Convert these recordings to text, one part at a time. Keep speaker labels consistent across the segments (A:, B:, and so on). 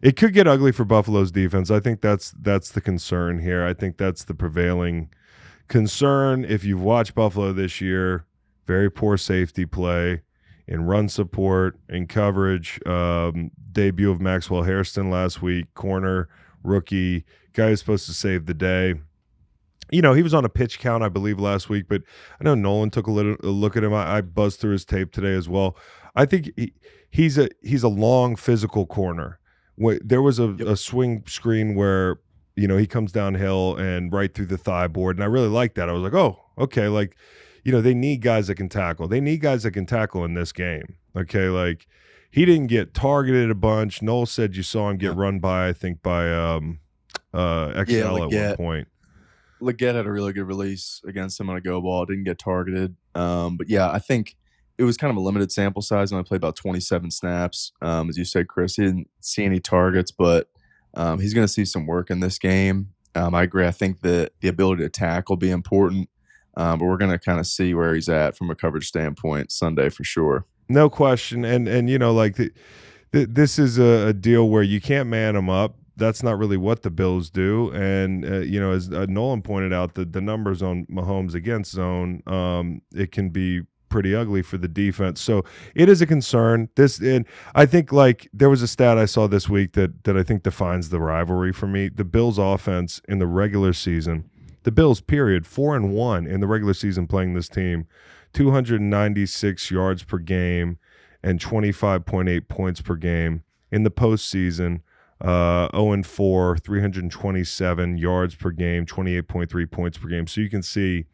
A: It could get ugly for Buffalo's defense. I think that's the concern here. I think that's the prevailing concern. If you've watched Buffalo this year, very poor safety play in run support, in coverage. Debut of Maxwell Hairston last week, corner, rookie, guy who's supposed to save the day. He was on a pitch count, I believe, last week, but I know Nolan took a look at him. I buzzed through his tape today as well. I think he's a long physical corner. There was a swing screen where he comes downhill and right through the thigh board, and I really liked that. I was like, oh, okay, like they need guys that can tackle. They need guys that can tackle in this game. Okay, like he didn't get targeted a bunch. Noel said you saw him get run by, I think by XL at one point.
B: Leggett had a really good release against him on a go ball. Didn't get targeted. But yeah, I think it was kind of a limited sample size. Only played about 27 snaps. As you said, Chris, he didn't see any targets, but he's going to see some work in this game. I agree. I think that the ability to tackle will be important, but we're going to kind of see where he's at from a coverage standpoint Sunday for sure.
A: No question. And like this is a deal where you can't man him up. That's not really what the Bills do. And, as Nolan pointed out, the numbers on Mahomes against zone, it can be pretty ugly for the defense. So it is a concern. And I think like there was a stat I saw this week that I think defines the rivalry for me. The Bills offense in the regular season, the Bills period, 4-1 in the regular season playing this team, 296 yards per game and 25.8 points per game. In the postseason, 0-4, 327 yards per game, 28.3 points per game. So you can see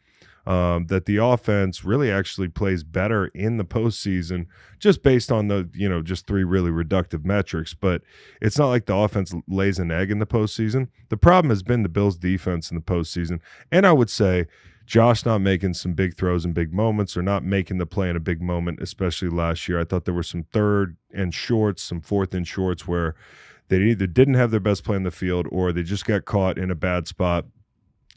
A: that the offense really actually plays better in the postseason just based on the, just three really reductive metrics. But it's not like the offense lays an egg in the postseason. The problem has been the Bills' defense in the postseason. And I would say Josh not making some big throws in big moments or not making the play in a big moment, especially last year. I thought there were some third and shorts, some fourth and shorts where they either didn't have their best play in the field or they just got caught in a bad spot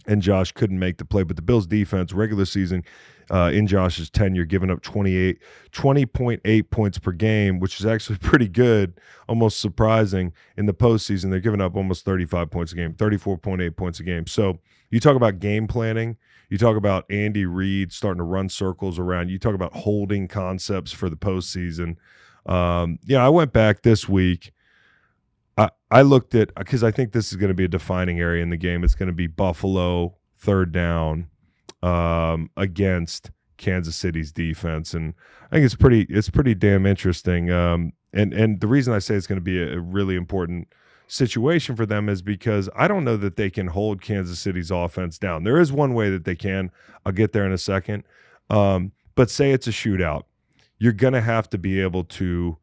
A: and Josh couldn't make the play. But the Bills' defense, regular season, in Josh's tenure, giving up 20.8 points per game, which is actually pretty good, almost surprising. In the postseason, they're giving up almost 35 points a game, 34.8 points a game. So you talk about game planning. You talk about Andy Reid starting to run circles around. You talk about holding concepts for the postseason. I went back this week. I looked at, because I think this is going to be a defining area in the game. It's going to be Buffalo third down against Kansas City's defense, and I think it's pretty damn interesting. And the reason I say it's going to be a really important situation for them is because I don't know that they can hold Kansas City's offense down. There is one way that they can. I'll get there in a second. But say it's a shootout, you're going to have to be able to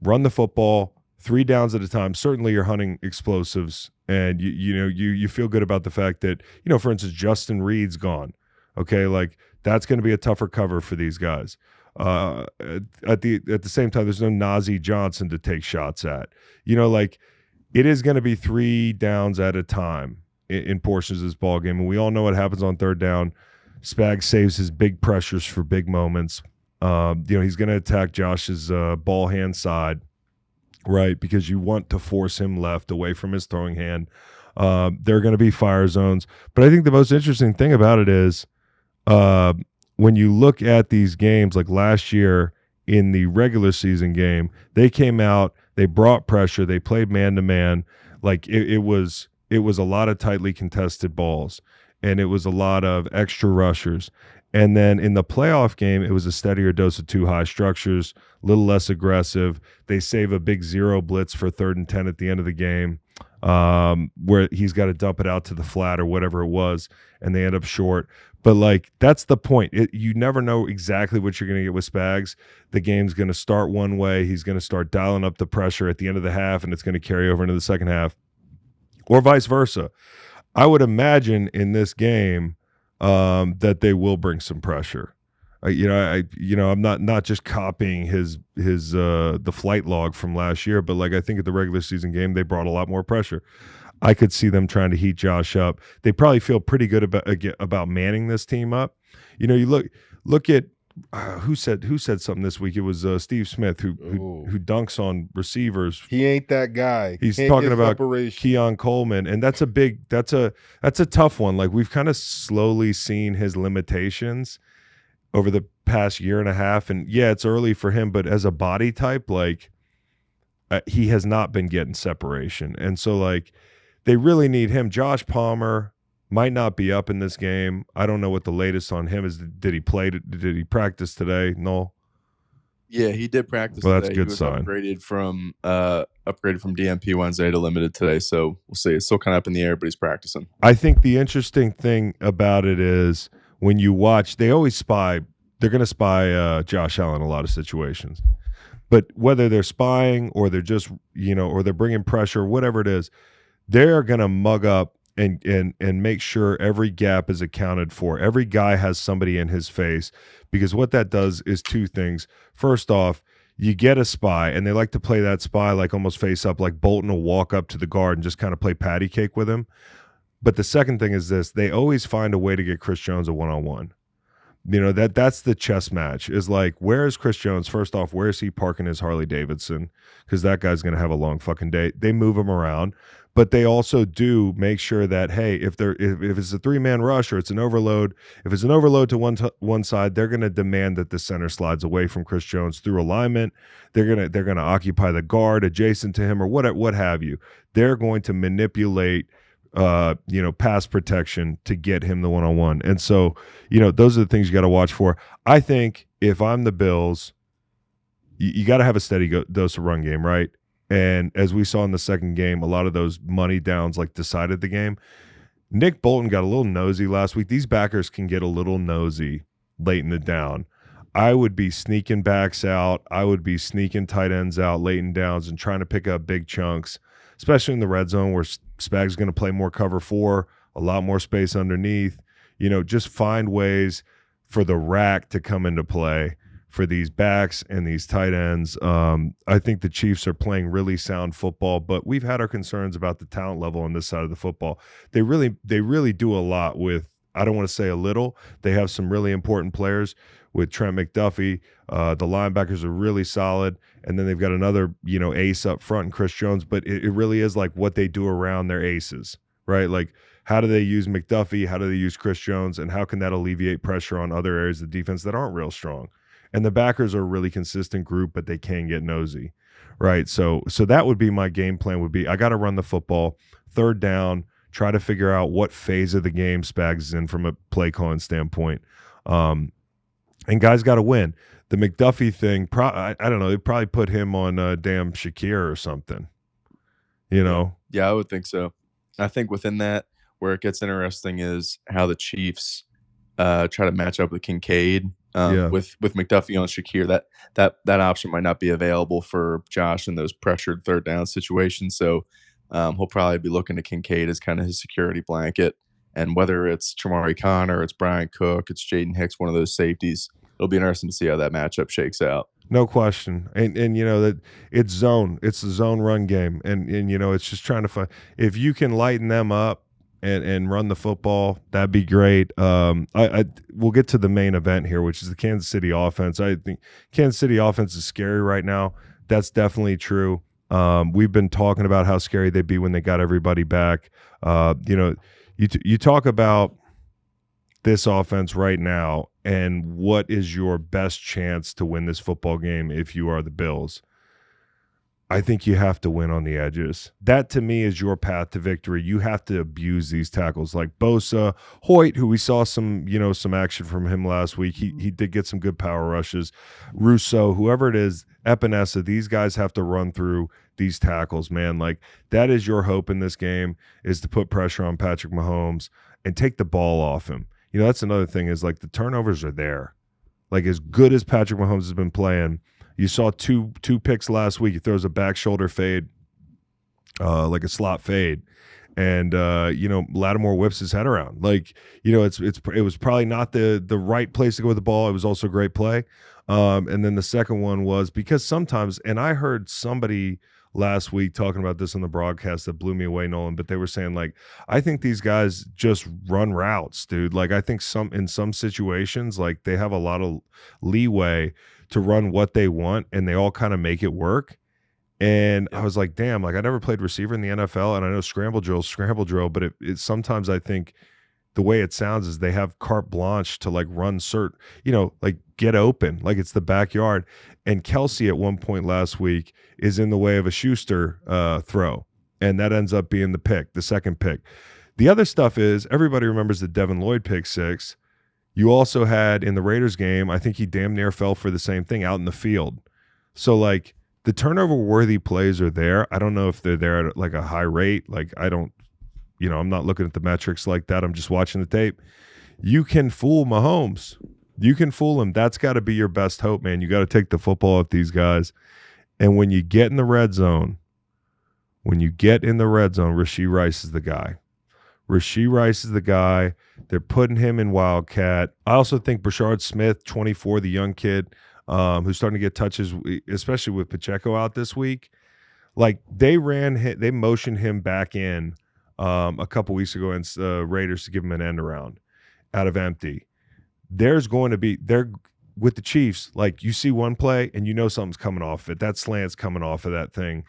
A: run the football 3 downs at a time. Certainly you're hunting explosives, and you feel good about the fact that, for instance, Justin Reed's gone. Okay, like that's going to be a tougher cover for these guys. At the same time, there's no Najee Johnson to take shots at. Like it is going to be 3 downs at a time in portions of this ball game, and we all know what happens on third down. Spags saves his big pressures for big moments. He's going to attack Josh's ball hand side. Right, because you want to force him left away from his throwing hand. There are going to be fire zones. But I think the most interesting thing about it is when you look at these games, like last year in the regular season game, they came out, they brought pressure, they played man-to-man. Like it was a lot of tightly contested balls, and it was a lot of extra rushers. And then in the playoff game, it was a steadier dose of 2 high structures, a little less aggressive. They save a big 0 blitz for 3rd and 10 at the end of the game, where he's got to dump it out to the flat or whatever it was, and they end up short. But, like, that's the point. You never know exactly what you're going to get with Spags. The game's going to start one way. He's going to start dialing up the pressure at the end of the half, and it's going to carry over into the second half, or vice versa. I would imagine in this game that they will bring some pressure. I'm not just copying his the flight log from last year, but like I think at the regular season game they brought a lot more pressure. I could see them trying to heat Josh up. They probably feel pretty good about manning this team up. You look at who said something this week? It was Steve Smith who dunks on receivers.
C: He ain't that guy.
A: He's
C: Can't
A: talking
C: get
A: about
C: separation.
A: Keon Coleman, and that's a tough one. Like, we've kind of slowly seen his limitations over the past year and a half, and yeah, it's early for him, but as a body type, like, he has not been getting separation, and so like they really need him. Josh Palmer might not be up in this game. I don't know what the latest on him is. Did he play? Did he practice today? No.
B: Yeah, he did practice
A: Well,
B: today.
A: that's a good
B: He was
A: sign.
B: upgraded from DMP Wednesday to limited today, so we'll see. It's still kind of up in the air, but he's practicing.
A: I think the interesting thing about it is when you watch, they always spy. They're going to spy Josh Allen in a lot of situations. But whether they're spying or they're just, or they're bringing pressure, whatever it is, they're going to mug up and make sure every gap is accounted for. Every guy has somebody in his face, because what that does is two things. First off, you get a spy, and they like to play that spy like almost face up, like Bolton will walk up to the guard and just kind of play patty cake with him. But the second thing is this: they always find a way to get Chris Jones a one-on-one. That's the chess match, is like, where is Chris Jones? First off, where is he parking his Harley Davidson? Because that guy's going to have a long fucking day. They move him around, but they also do make sure that, hey, if it's a three-man rush or it's an overload, if it's an overload to one side, they're going to demand that the center slides away from Chris Jones through alignment. They're going to occupy the guard adjacent to him, or what have you. They're going to manipulate pass protection to get him the one-on-one. And so, those are the things you got to watch for. I think if I'm the Bills, you got to have a steady dose of run game, right? And as we saw in the second game, a lot of those money downs like decided the game. Nick Bolton got a little nosy last week. These backers can get a little nosy late in the down. I would be sneaking backs out. I would be sneaking tight ends out late in downs and trying to pick up big chunks, especially in the red zone where Spag's going to play more cover 4, a lot more space underneath. Just find ways for the rack to come into play for these backs and these tight ends. I think the Chiefs are playing really sound football, but we've had our concerns about the talent level on this side of the football. They really do a lot with, I don't want to say a little. They have some really important players with Trent McDuffie. The linebackers are really solid. And then they've got another, ace up front in Chris Jones. But it really is like what they do around their aces, right? Like, how do they use McDuffie? How do they use Chris Jones? And how can that alleviate pressure on other areas of the defense that aren't real strong? And the backers are a really consistent group, but they can get nosy, right? So that would be my game plan would be, I got to run the football, third down, try to figure out what phase of the game Spags is in from a play calling standpoint. And guys got to win. The McDuffie thing, I don't know, they probably put him on damn Shakir or something,
B: Yeah, I would think so. I think within that, where it gets interesting is how the Chiefs try to match up with Kincaid. With McDuffie on Shakir, that option might not be available for Josh in those pressured third down situations. So he'll probably be looking to Kincaid as kind of his security blanket. And whether it's Chamari Connor, it's Brian Cook, it's Jaden Hicks, one of those safeties, it'll be interesting to see how that matchup shakes out.
A: No question. And that it's the zone run game. And it's just trying to find, if you can lighten them up and run the football, that'd be great. We'll get to the main event here, which is the Kansas City offense. I think Kansas City offense is scary right now. That's definitely true. We've been talking about how scary they'd be when they got everybody back. You talk about this offense right now and what is your best chance to win this football game if you are the Bills. I think you have to win on the edges. That, to me, is your path to victory. You have to abuse these tackles like Bosa, Hoyt, who we saw some action from him last week. He did get some good power rushes. Russo, whoever it is, Epinesa, these guys have to run through these tackles, man. Like, that is your hope in this game, is to put pressure on Patrick Mahomes and take the ball off him. That's another thing, is like the turnovers are there. Like, as good as Patrick Mahomes has been playing, you saw two picks last week. He throws a back shoulder fade, like a slot fade, and Lattimore whips his head around. Like, it was probably not the right place to go with the ball. It was also a great play. And then the second one was because sometimes, and I heard somebody last week talking about this on the broadcast that blew me away, Nolan, but they were saying, like, I think these guys just run routes, dude. Like, I think in some situations, like, they have a lot of leeway to run what they want, and they all kind of make it work. And I was like, damn, like, I never played receiver in the NFL, and I know scramble drill, but it sometimes I think the way it sounds is they have carte blanche to, like, run like, get open, like it's the backyard. And Kelce at one point last week is in the way of a Schuster throw, and that ends up being the second pick. The other stuff is everybody remembers the Devin Lloyd pick six. You also had in the Raiders game, I think he damn near fell for the same thing out in the field. So, like, the turnover-worthy plays are there. I don't know if they're there at, like, a high rate. Like, I'm not looking at the metrics like that. I'm just watching the tape. You can fool Mahomes. You can fool him. That's got to be your best hope, man. You got to take the football at these guys. And when you get in the red zone, Rashee Rice is the guy. Rashee Rice is the guy. They're putting him in Wildcat. I also think Brashard Smith, 24, the young kid, who's starting to get touches, especially with Pacheco out this week. Like, they motioned him back in a couple weeks ago against Raiders to give him an end around out of empty. There's going to be with the Chiefs, like, you see one play and you know something's coming off it. That slant's coming off of that thing,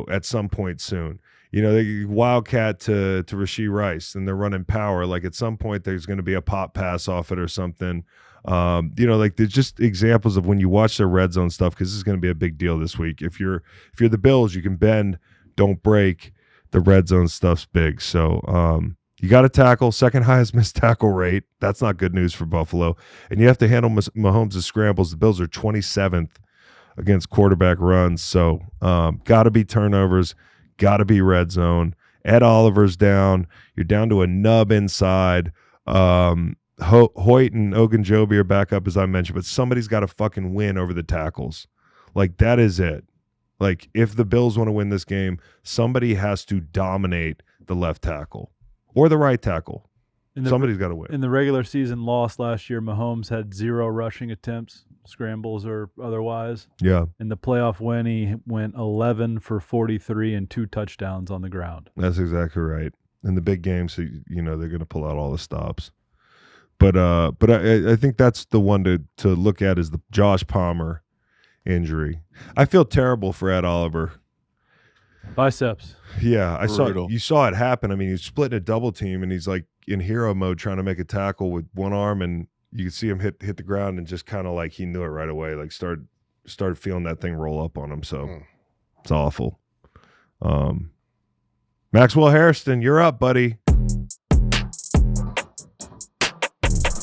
A: at some point soon. They wildcat to Rashee Rice, and they're running power. Like, at some point there's going to be a pop pass off it or something. Like, there's just examples of when you watch their red zone stuff, because this is going to be a big deal this week. If you're the Bills, you can bend, don't break. The red zone stuff's big. So you got to tackle. Second highest missed tackle rate. That's not good news for Buffalo. And you have to handle Mahomes' scrambles. The Bills are 27th against quarterback runs. So got to be turnovers. Got to be red zone. Ed Oliver's down. You're down to a nub inside. Hoyt and Ogunjobi are back up, as I mentioned. But somebody's got to fucking win over the tackles. Like, that is it. Like, if the Bills want to win this game, somebody has to dominate the left tackle or the right tackle. Somebody's got to win.
C: In the regular season loss last year, Mahomes had 0 rushing attempts, scrambles or otherwise.
A: Yeah.
C: In the playoff win, he went 11 for 43 and 2 touchdowns on the ground.
A: That's exactly right. In the big games, they're going to pull out all the stops. But I think that's the one to look at, is the Josh Palmer injury. I feel terrible for Ed Oliver.
C: Biceps.
A: Yeah, you saw it happen. I mean, he's splitting a double team, and he's, like, in hero mode trying to make a tackle with one arm, and you can see him hit the ground, and just kind of, like, he knew it right away. Like, started feeling that thing roll up on him. So it's awful. Maxwell Hairston, you're up, buddy.